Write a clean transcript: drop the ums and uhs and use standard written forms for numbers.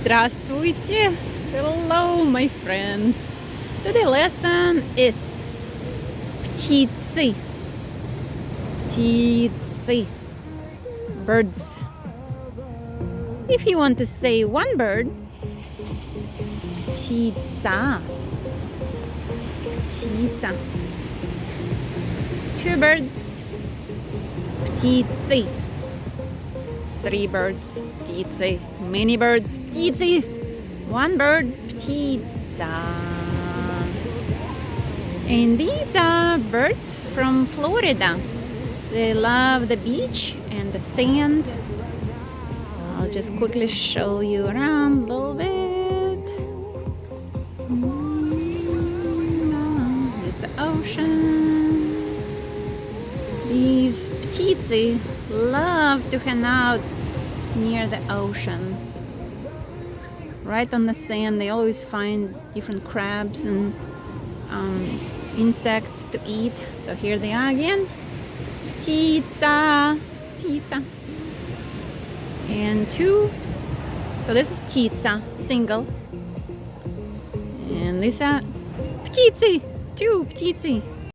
Здравствуйте! Hello, my friends! Today's lesson is Птицы. Птицы. Birds. If you want to say one bird, Птица. Птица. Two birds, Птицы. Three birds, Птицы. Many birds, Птицы. One bird, Птица. And these are birds from Florida. They love the beach and the sand. I'll just quickly show you around a little bit. There's the ocean. These Ptiцы love to hang out near the ocean. Right on the sand, they always find different crabs and insects to eat. So here they are again. Ptica, Ptica. And two. So this is Ptica, single. And these are Ptiцы, two Ptiцы.